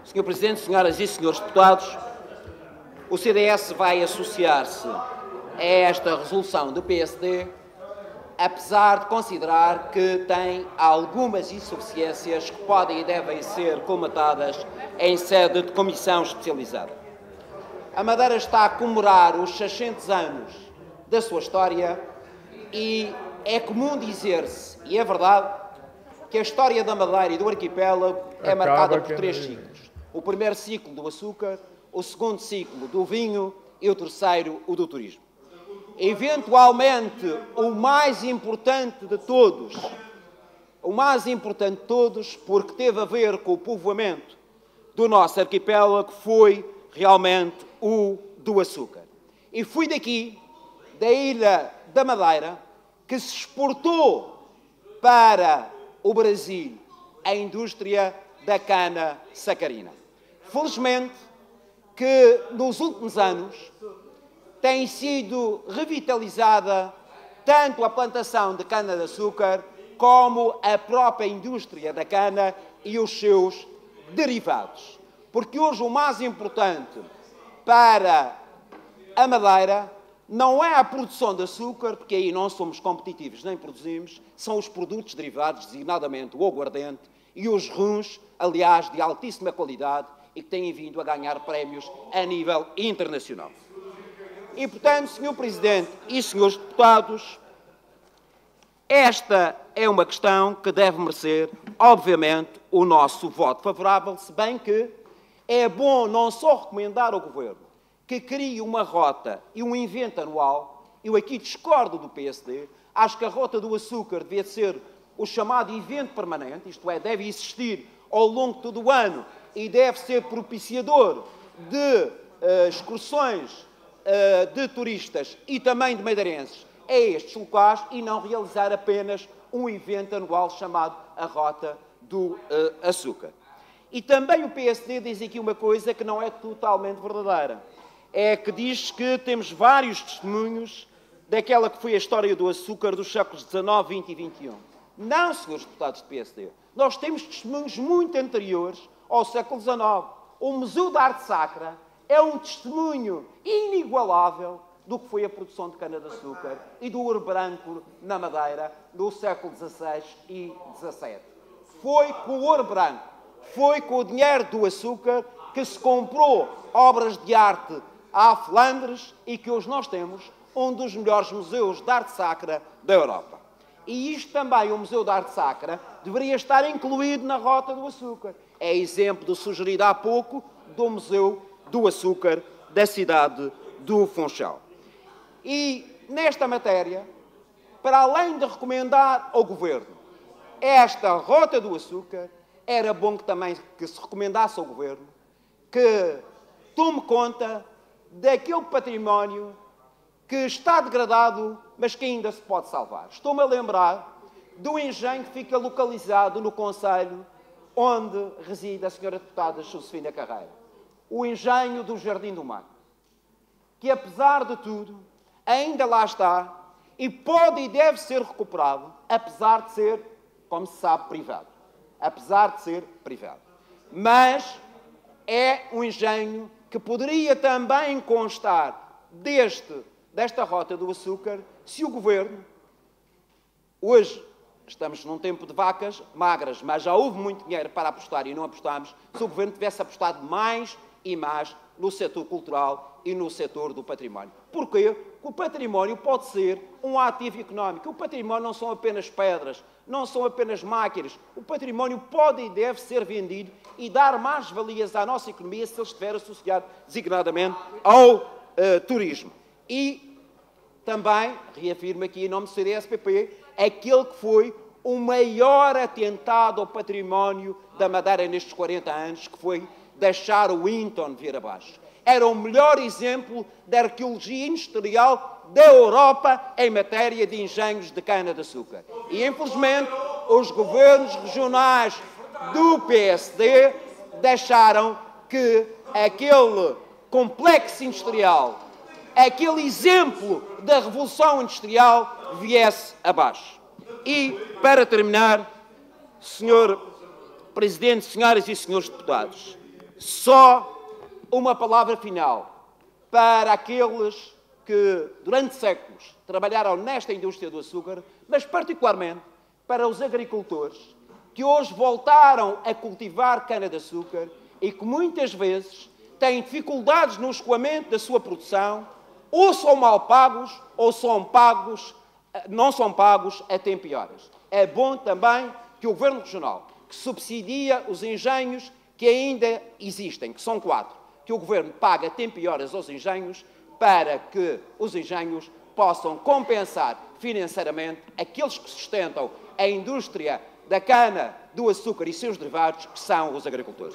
Sr. Presidente, senhoras e senhores deputados, o CDS vai associar-se a esta resolução do PSD, apesar de considerar que tem algumas insuficiências que podem e devem ser comatadas em sede de comissão especializada. A Madeira está a comemorar os 600 anos da sua história e é comum dizer-se, e é verdade, que a história da Madeira e do arquipélago é marcada por 3 ciclos. O primeiro ciclo do açúcar, o segundo ciclo do vinho e o terceiro o do turismo. Eventualmente, o mais importante de todos, porque teve a ver com o povoamento do nosso arquipélago, foi realmente o do açúcar. E foi daqui, da ilha da Madeira, que se exportou para o Brasil a indústria da cana sacarina. Felizmente que nos últimos anos tem sido revitalizada tanto a plantação de cana-de-açúcar como a própria indústria da cana e os seus derivados. Porque hoje o mais importante para a Madeira não é a produção de açúcar, porque aí não somos competitivos nem produzimos, são os produtos derivados, designadamente o aguardente e os rums, aliás, de altíssima qualidade e que têm vindo a ganhar prémios a nível internacional. E, portanto, Sr. Presidente e senhores deputados, esta é uma questão que deve merecer, obviamente, o nosso voto favorável, se bem que é bom não só recomendar ao Governo que crie uma rota e um evento anual. Eu aqui discordo do PSD, acho que a rota do açúcar devia ser o chamado evento permanente, isto é, deve existir ao longo de todo o ano e deve ser propiciador de excursões de turistas e também de madeirenses a estes locais e não realizar apenas um evento anual chamado a Rota do Açúcar. E também o PSD diz aqui uma coisa que não é totalmente verdadeira. É que diz que temos vários testemunhos daquela que foi a história do açúcar dos séculos XIX, XX e XXI. Não, senhores deputados do PSD. Nós temos testemunhos muito anteriores ao século XIX. O Museu da Arte Sacra é um testemunho inigualável do que foi a produção de cana-de-açúcar e do ouro branco na Madeira do século XVI e XVII. Foi com o ouro branco, foi com o dinheiro do açúcar que se comprou obras de arte à Flandres e que hoje nós temos um dos melhores museus de arte sacra da Europa. E isto também, o Museu da Arte Sacra, deveria estar incluído na Rota do Açúcar. É exemplo do sugerido há pouco do Museu do Açúcar da cidade do Funchal. E, nesta matéria, para além de recomendar ao Governo esta Rota do Açúcar, era bom que também se recomendasse ao Governo que tome conta daquele património que está degradado, mas que ainda se pode salvar. Estou-me a lembrar do engenho que fica localizado no concelho onde reside a senhora deputada Josefina Carreira. O engenho do Jardim do Mar, que apesar de tudo, ainda lá está e pode e deve ser recuperado, apesar de ser, como se sabe, privado. Apesar de ser privado. Mas é um engenho que poderia também constar desta Rota do Açúcar se o Governo, hoje estamos num tempo de vacas magras, mas já houve muito dinheiro para apostar e não apostamos, se o Governo tivesse apostado mais e mais no setor cultural e no setor do património. Porquê? Porque o património pode ser um ativo económico. O património não são apenas pedras, não são apenas máquinas. O património pode e deve ser vendido e dar mais valias à nossa economia se ele estiver associado designadamente ao turismo. E também, reafirmo aqui em nome do CDS-PP, aquele que foi o maior atentado ao património da Madeira nestes 40 anos, que foi deixar o Winton vir abaixo. Era o melhor exemplo da arqueologia industrial da Europa em matéria de engenhos de cana-de-açúcar. E, infelizmente, os governos regionais do PSD deixaram que aquele complexo industrial, aquele exemplo da revolução industrial, viesse abaixo. E, para terminar, Sr. Presidente, senhoras e senhores deputados, Só uma palavra final para aqueles que, durante séculos, trabalharam nesta indústria do açúcar, mas particularmente para os agricultores que hoje voltaram a cultivar cana-de-açúcar e que muitas vezes têm dificuldades no escoamento da sua produção, ou são mal pagos, ou são pagos, não são pagos a tempo e horas. É bom também que o Governo Regional, que subsidia os engenhos que ainda existem, que são 4, que o Governo pague a tempo e horas aos engenhos para que os engenhos possam compensar financeiramente aqueles que sustentam a indústria da cana, do açúcar e seus derivados, que são os agricultores.